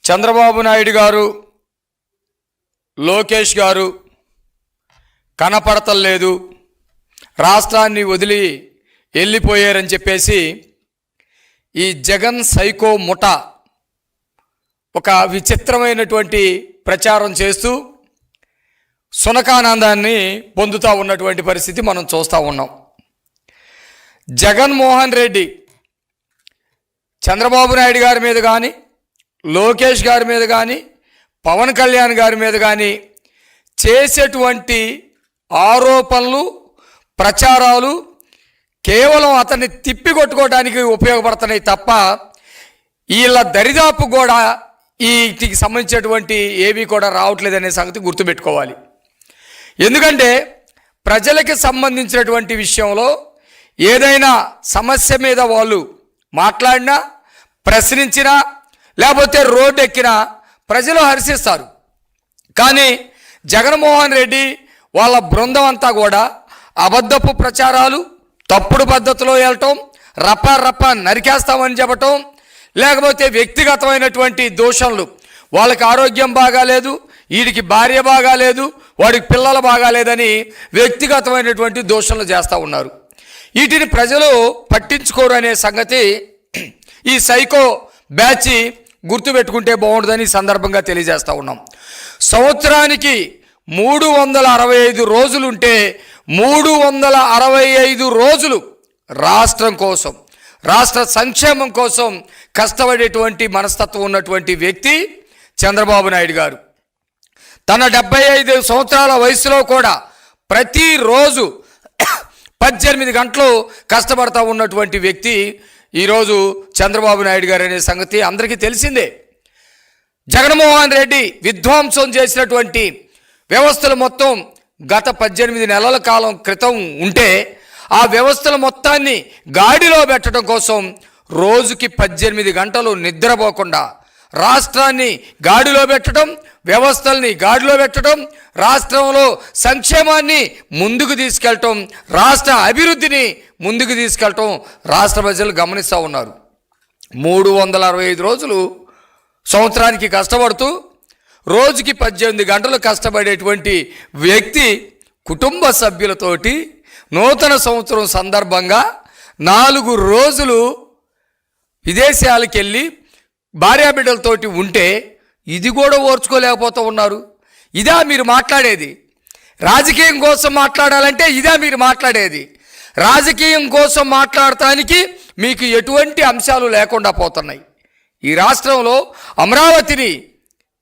చంద్రబాబు నాయుడు గారు, లోకేష్ గారు కనపడతలేదు, రాష్ట్రాన్ని వదిలి వెళ్ళిపోయారని చెప్పేసి ఈ జగన్ సైకో ముఠ ఒక విచిత్రమైనటువంటి ప్రచారం చేస్తూ సునకానందాన్ని పొందుతూ ఉన్నటువంటి పరిస్థితి మనం చూస్తూ ఉన్నాం. జగన్మోహన్ రెడ్డి చంద్రబాబు నాయుడు గారి మీద కానీ, లోకేష్ గారి మీద కానీ, పవన్ కళ్యాణ్ గారి మీద కానీ చేసేటువంటి ఆరోపణలు, ప్రచారాలు కేవలం అతన్ని తిప్పికొట్టుకోవడానికి ఉపయోగపడుతున్నాయి తప్ప వీళ్ళ దరిదాపు కూడా వీటికి సంబంధించినటువంటి ఏవి కూడా రావట్లేదనే సంగతి గుర్తుపెట్టుకోవాలి. ఎందుకంటే ప్రజలకి సంబంధించినటువంటి విషయంలో ఏదైనా సమస్య మీద వాళ్ళు మాట్లాడినా, ప్రశ్నించినా, లేకపోతే రోడ్డు ఎక్కినా ప్రజలు హర్షిస్తారు. కానీ జగన్మోహన్ రెడ్డి వాళ్ళ బృందం అంతా కూడా అబద్ధపు ప్రచారాలు, తప్పుడు పద్ధతిలో వెళ్ళటం, రప్ప నరికేస్తామని చెప్పటం, లేకపోతే వ్యక్తిగతమైనటువంటి దూషణలు, వాళ్ళకి ఆరోగ్యం బాగాలేదు, వీడికి భార్య బాగాలేదు, వాడికి పిల్లలు బాగాలేదని వ్యక్తిగతమైనటువంటి దూషణలు చేస్తూ ఉన్నారు. వీటిని ప్రజలు పట్టించుకోరు అనే సంగతి ఈ సైకో బ్యాచ్ గుర్తుపెట్టుకుంటే బాగుంటుందని సందర్భంగా తెలియజేస్తూ ఉన్నాం. సంవత్సరానికి 365 రోజులుంటే 365 రోజులు రాష్ట్రం కోసం, రాష్ట్ర సంక్షేమం కోసం కష్టపడేటువంటి మనస్తత్వం ఉన్నటువంటి వ్యక్తి చంద్రబాబు నాయుడు గారు. తన 75 సంవత్సరాల వయసులో కూడా ప్రతిరోజు 18 గంటలు కష్టపడతా ఉన్నటువంటి వ్యక్తి ఈరోజు చంద్రబాబు నాయుడు గారు అనే సంగతి అందరికీ తెలిసిందే. జగన్మోహన్ రెడ్డి విధ్వంసం చేసినటువంటి వ్యవస్థలు మొత్తం గత 18 నెలల కాలం క్రితం ఉంటే ఆ వ్యవస్థల మొత్తాన్ని గాడిలో పెట్టడం కోసం రోజుకి 18 గంటలు నిద్రపోకుండా రాష్ట్రాన్ని గాడిలో పెట్టడం, వ్యవస్థల్ని గాడిలో పెట్టడం, రాష్ట్రంలో సంక్షేమాన్ని ముందుకు తీసుకెళ్ళటం, రాష్ట్ర అభివృద్ధిని ముందుకు తీసుకెళ్ళటం రాష్ట్ర ప్రజలు గమనిస్తూ ఉన్నారు. 365 రోజులు సంవత్సరానికి కష్టపడుతూ రోజుకి 18 గంటలు కష్టపడేటువంటి వ్యక్తి కుటుంబ సభ్యులతోటి నూతన సంవత్సరం సందర్భంగా 4 రోజులు విదేశాలకు వెళ్ళి భార్యాబిడ్డలతోటి ఉంటే ఇది కూడా ఓర్చుకోలేకపోతూ ఉన్నారు. ఇదా మీరు మాట్లాడేది? రాజకీయం కోసం మాట్లాడాలంటే ఇదా మీరు మాట్లాడేది? రాజకీయం కోసం మాట్లాడటానికి మీకు ఎటువంటి అంశాలు లేకుండా పోతున్నాయి. ఈ రాష్ట్రంలో అమరావతిని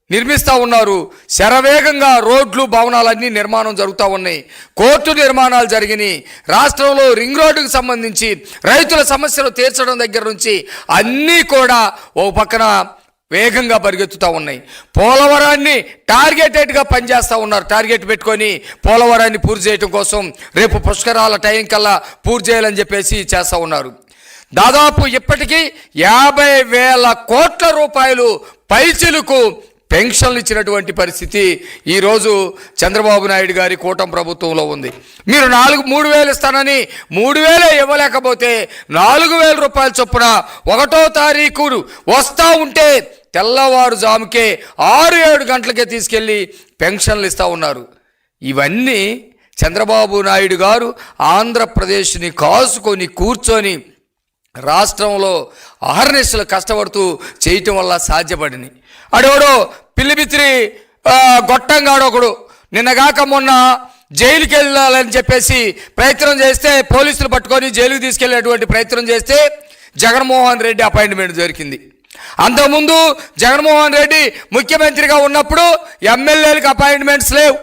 నిర్మిస్తూ ఉన్నారు, శరవేగంగా రోడ్లు, భవనాలన్నీ నిర్మాణం జరుగుతూ ఉన్నాయి, కోర్టు నిర్మాణాలు జరిగినాయి, రాష్ట్రంలో రింగ్ రోడ్డుకు సంబంధించి రైతుల సమస్యలు తీర్చడం దగ్గర నుంచి అన్నీ కూడా ఓ పక్కన వేగంగా పరిగెత్తుతూ ఉన్నాయి. పోలవరాన్ని టార్గెటెడ్గా పనిచేస్తూ ఉన్నారు. టార్గెట్ పెట్టుకొని పోలవరాన్ని పూర్తి చేయడం కోసం రేపు పుష్కరాల టైం కల్లా పూర్తి చేయాలని చెప్పేసి చేస్తూ ఉన్నారు. దాదాపు ఇప్పటికీ 50,000 కోట్ల రూపాయలు పైచిలకు పెన్షన్లు ఇచ్చినటువంటి పరిస్థితి ఈరోజు చంద్రబాబు నాయుడు గారి కూటమి ప్రభుత్వంలో ఉంది. మీరు 3,000 ఇస్తానని 3,000 ఇవ్వలేకపోతే 4,000 రూపాయల చొప్పున 1వ తారీఖు వస్తూ ఉంటే తెల్లవారుజాముకే 6-7 గంటలకే తీసుకెళ్ళి పెన్షన్లు ఇస్తూ ఉన్నారు. ఇవన్నీ చంద్రబాబు నాయుడు గారు ఆంధ్రప్రదేశ్ని కాసుకొని కూర్చొని రాష్ట్రంలో అహర్నిశలు కష్టపడుతూ చేయటం వల్ల సాధ్యపడింది. అడోడో పిల్లిబిత్రి గొట్టంగాడు ఒకడు నిన్నగాక మొన్న జైలుకి వెళ్ళాలని చెప్పేసి ప్రయత్నం చేస్తే పోలీసులు పట్టుకొని జైలుకి తీసుకెళ్లేటువంటి ప్రయత్నం చేస్తే జగన్మోహన్ రెడ్డి అపాయింట్మెంట్ దొరికింది. అంతకుముందు జగన్మోహన్ రెడ్డి ముఖ్యమంత్రిగా ఉన్నప్పుడు ఎమ్మెల్యేలకు అపాయింట్మెంట్స్ లేవు,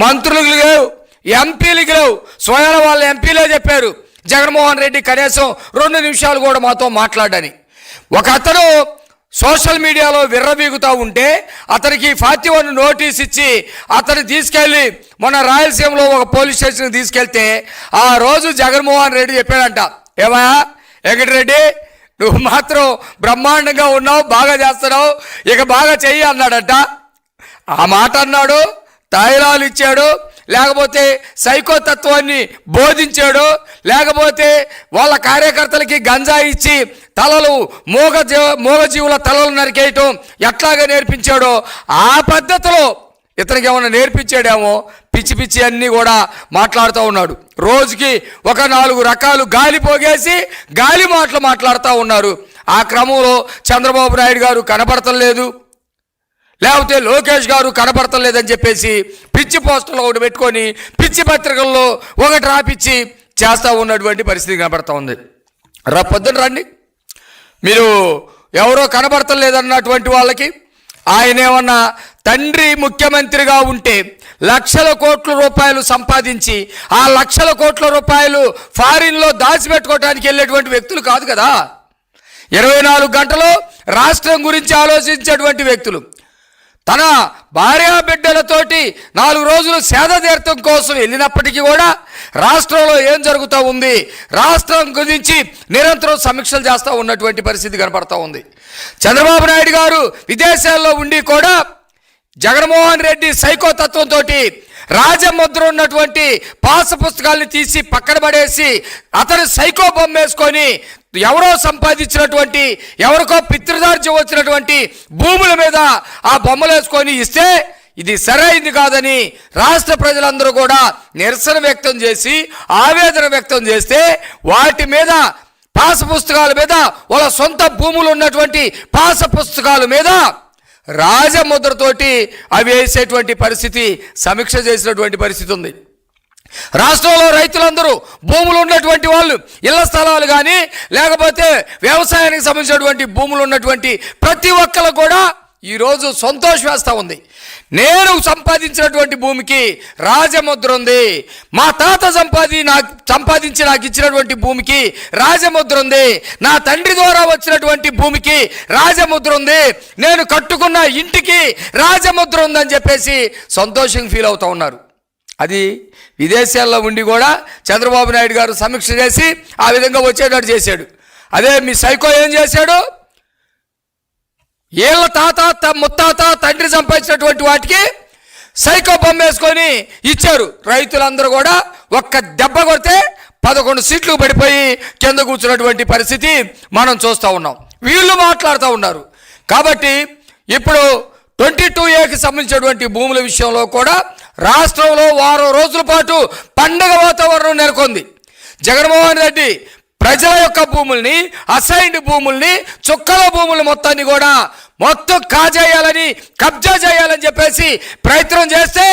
మంత్రులకు లేవు, ఎంపీలకు లేవు. స్వయం వాళ్ళ ఎంపీలే చెప్పారు జగన్మోహన్ రెడ్డి కనీసం 2 నిమిషాలు కూడా మాతో మాట్లాడని. ఒక అతను సోషల్ మీడియాలో విర్రవీగుతూ ఉంటే అతనికి 41 నోటీస్ ఇచ్చి అతను తీసుకెళ్ళి మొన్న రాయలసీమలో ఒక పోలీస్ స్టేషన్కి తీసుకెళ్తే ఆ రోజు జగన్మోహన్ రెడ్డి చెప్పాడంట, ఏమయ్యా వెంకటరెడ్డి నువ్వు మాత్రం బ్రహ్మాండంగా ఉన్నావు, బాగా చేస్తున్నావు, ఇక బాగా చెయ్యి అన్నాడంట. ఆ మాట అన్నాడు. తాయిలాలు ఇచ్చాడో, లేకపోతే సైకోతత్వాన్ని బోధించాడో, లేకపోతే వాళ్ళ కార్యకర్తలకి గంజాయి ఇచ్చి తలలు మూగజీవుల తలలు నరికేయటం ఎట్లాగా నేర్పించాడో ఆ పద్ధతిలో ఇతనికి ఏమన్నా నేర్పించాడేమో. పిచ్చి పిచ్చి అన్నీ కూడా మాట్లాడుతూ ఉన్నాడు. రోజుకి ఒక 4 రకాలు గాలి పోగేసి గాలి మాటలు మాట్లాడుతూ ఉన్నారు. ఆ క్రమంలో చంద్రబాబు నాయుడు గారు కనపడతలేదు, లేకపోతే లోకేష్ గారు కనపడతలేదని చెప్పేసి పిచ్చి పోస్టర్లు ఒకటి పెట్టుకొని పిచ్చి పత్రికల్లో ఒకటి రాపిచ్చి చేస్తూ ఉన్నటువంటి పరిస్థితి కనపడతా ఉంది. పొద్దున రండి, మీరు ఎవరో కనపడతలేదన్నటువంటి వాళ్ళకి ఆయన ఏమన్నా తండ్రి ముఖ్యమంత్రిగా ఉంటే లక్షల కోట్ల రూపాయలు సంపాదించి ఆ లక్షల కోట్ల రూపాయలు ఫారిన్లో దాచిపెట్టుకోవడానికి వెళ్ళేటువంటి వ్యక్తులు కాదు కదా. 24 గంటలు రాష్ట్రం గురించి ఆలోచించేటువంటి వ్యక్తులు. తన భార్యా బిడ్డలతోటి 4 రోజులు సేద తీర్థం కోసం వెళ్ళినప్పటికీ కూడా రాష్ట్రంలో ఏం జరుగుతూ ఉంది, రాష్ట్రం గురించి నిరంతరం సమీక్షలు చేస్తూ ఉన్నటువంటి పరిస్థితి కనపడతా ఉంది. చంద్రబాబు నాయుడు గారు విదేశాల్లో ఉండి కూడా జగన్మోహన్ రెడ్డి సైకోతత్వంతో రాజముద్ర ఉన్నటువంటి పాస పుస్తకాలను తీసి పక్కన పడేసి అతను సైకో బొమ్మ వేసుకొని ఎవరో సంపాదించినటువంటి ఎవరికో పితృదార్జ్యం వచ్చినటువంటి భూముల మీద ఆ బొమ్మలు వేసుకొని ఇస్తే ఇది సరైంది కాదని రాష్ట్ర ప్రజలందరూ కూడా నిరసన వ్యక్తం చేసి ఆవేదన వ్యక్తం చేస్తే వాటి మీద పాస పుస్తకాల మీద వాళ్ళ సొంత భూములు ఉన్నటువంటి పాస పుస్తకాల మీద రాజముద్రతోటి అవి వేసేటువంటి పరిస్థితి సమీక్ష చేసినటువంటి పరిస్థితి ఉంది. రాష్ట్రంలో రైతులందరూ భూములు ఉన్నటువంటి వాళ్ళు ఇళ్ల స్థలాలు కానీ లేకపోతే వ్యవసాయానికి సంబంధించినటువంటి భూములు ఉన్నటువంటి ప్రతి ఒక్కరు కూడా ఈరోజు సంతోషం వేస్తూ ఉంది. నేను సంపాదించినటువంటి భూమికి రాజముద్ర ఉంది, మా తాత సంపాదించి నాకు ఇచ్చినటువంటి భూమికి రాజముద్ర ఉంది, నా తండ్రి ద్వారా వచ్చినటువంటి భూమికి రాజముద్ర ఉంది, నేను కట్టుకున్న ఇంటికి రాజముద్ర ఉందని చెప్పేసి సంతోషంగా ఫీల్ అవుతూ ఉన్నారు. అది విదేశాల్లో ఉండి కూడా చంద్రబాబు నాయుడు గారు సమీక్ష చేసి ఆ విధంగా వచ్చేటట్టు చేశాడు. అదే మీ సైకో ఏం చేశాడు, ఏళ్ళ తాత ముత్తాత తండ్రి సంపాదించినటువంటి వాటికి సైకో బొమ్మ వేసుకొని ఇచ్చారు. రైతులందరూ కూడా ఒక్క దెబ్బ కొడితే 11 సీట్లు పడిపోయి కింద కూర్చున్నటువంటి పరిస్థితి మనం చూస్తూ ఉన్నాం. వీళ్ళు మాట్లాడుతూ ఉన్నారు. కాబట్టి ఇప్పుడు 22A సంబంధించినటువంటి భూముల విషయంలో కూడా రాష్ట్రంలో వారం రోజుల పాటు పండగ వాతావరణం నెలకొంది. జగన్మోహన్ రెడ్డి ప్రజల యొక్క భూముల్ని, అసైన్డ్ భూముల్ని, చుక్కల భూములు మొత్తాన్ని కూడా మొత్తం కాజేయాలని, కబ్జా చేయాలని చెప్పేసి ప్రయత్నం చేస్తే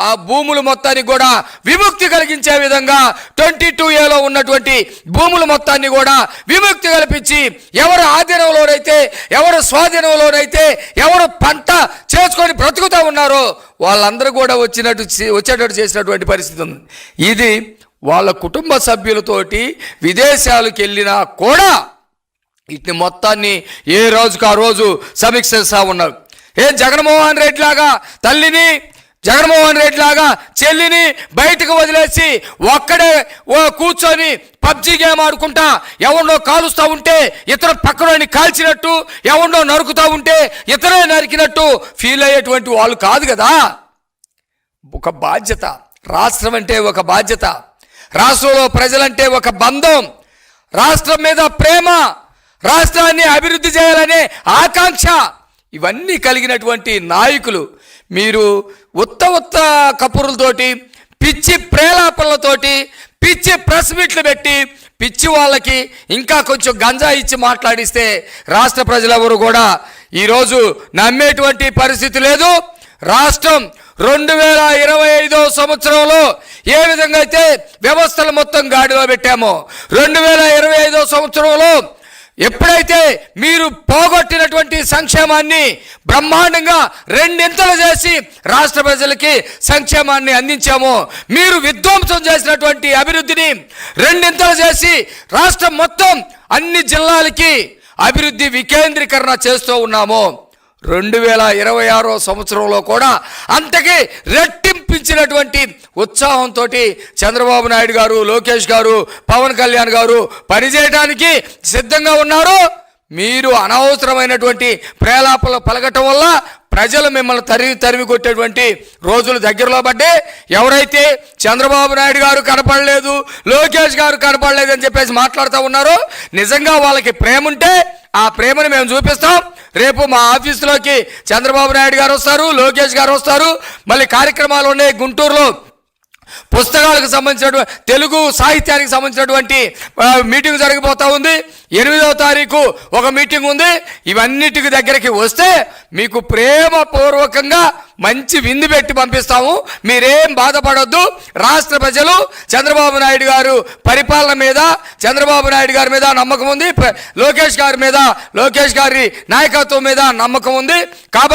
ఆ భూములు మొత్తానికి కూడా విముక్తి కలిగించే విధంగా 22Aలో ఉన్నటువంటి భూములు మొత్తాన్ని కూడా విముక్తి కల్పించి ఎవరు ఆధీనంలోనైతే, ఎవరు స్వాధీనంలోనైతే, ఎవరు పంట చేసుకొని బ్రతుకుతూ ఉన్నారో వాళ్ళందరూ కూడా వచ్చేటట్టు చేసినటువంటి పరిస్థితి ఉంది. ఇది వాళ్ళ కుటుంబ సభ్యులతోటి విదేశాలకు వెళ్ళినా కూడా వీటిని మొత్తాన్ని ఏ రోజుకు ఆ రోజు సమీక్షిస్తూ ఉన్నారు. జగన్మోహన్ రెడ్డి లాగా తల్లిని, జగన్మోహన్ రెడ్డి లాగా చెల్లిని బయటకు వదిలేసి ఒక్కడే కూర్చొని పబ్జీ గేమ్ ఆడుకుంటా ఎవరినో కాలుస్తూ ఉంటే ఇతర పక్కనోని కాల్చినట్టు, ఎవరినో నరుకుతూ ఉంటే ఇతరే నరికినట్టు ఫీల్ అయ్యేటువంటి వాళ్ళు కాదు కదా. ఒక బాధ్యత, రాష్ట్రం అంటే ఒక బాధ్యత, రాష్ట్రంలో ప్రజలంటే ఒక బంధం, రాష్ట్రం మీద ప్రేమ, రాష్ట్రాన్ని అభివృద్ధి చేయాలనే ఆకాంక్ష, ఇవన్నీ కలిగినటువంటి నాయకులు మీరు ఉత్త కపురులతోటి, పిచ్చి ప్రేలాపనలతోటి, పిచ్చి ప్రెస్ మీట్లు పెట్టి పిచ్చి వాళ్ళకి ఇంకా కొంచెం గంజా ఇచ్చి మాట్లాడిస్తే రాష్ట్ర ప్రజలెవరు కూడా ఈరోజు నమ్మేటువంటి పరిస్థితి లేదు. రాష్ట్రం 2025 సంవత్సరంలో ఏ విధంగా అయితే వ్యవస్థలు మొత్తం గాడిలో పెట్టామో 2025 సంవత్సరంలో ఎప్పుడైతే మీరు పోగొట్టినటువంటి సంక్షేమాన్ని బ్రహ్మాండంగా 2 చేసి రాష్ట్ర ప్రజలకి సంక్షేమాన్ని అందించామో, మీరు విధ్వంసం చేసినటువంటి అభివృద్ధిని 2 చేసి రాష్ట్రం మొత్తం అన్ని జిల్లాలకి అభివృద్ధి వికేంద్రీకరణ చేస్తూ ఉన్నామో 2026 సంవత్సరంలో కూడా అంతకి రెట్టింపించినటువంటి ఉత్సాహంతో చంద్రబాబు నాయుడు గారు, లోకేష్ గారు, పవన్ కళ్యాణ్ గారు పనిచేయడానికి సిద్ధంగా ఉన్నారు. మీరు అనవసరమైనటువంటి ప్రేలాపలు పలకటం వల్ల ప్రజలు మిమ్మల్ని తరిమి కొట్టేటువంటి రోజులు దగ్గరలో పడ్డే. ఎవరైతే చంద్రబాబు నాయుడు గారు కనపడలేదు, లోకేష్ గారు కనపడలేదు అని చెప్పేసి మాట్లాడుతూ ఉన్నారో, నిజంగా వాళ్ళకి ప్రేమ ఉంటే ఆ ప్రేమను మేము చూపిస్తాం. రేపు మా ఆఫీసులోకి చంద్రబాబు నాయుడు గారు వస్తారు, లోకేష్ గారు వస్తారు. మళ్ళీ కార్యక్రమాలు ఉన్నాయి. గుంటూరులో పుస్తకాలకు సంబంధించినటువంటి తెలుగు సాహిత్యానికి సంబంధించినటువంటి మీటింగ్ జరిగిపోతూ ఉంది. 8వ తారీఖు ఒక మీటింగ్ ఉంది. ఇవన్నిటికి దగ్గరికి వస్తే మీకు ప్రేమపూర్వకంగా మంచి విందు పెట్టి పంపిస్తాము. మీరేం బాధపడొద్దు. రాష్ట్ర ప్రజలు చంద్రబాబు నాయుడు గారు పరిపాలన మీద, చంద్రబాబు నాయుడు గారి మీద నమ్మకం ఉంది. లోకేష్ గారి నాయకత్వం మీద నమ్మకం ఉంది. కాబట్టి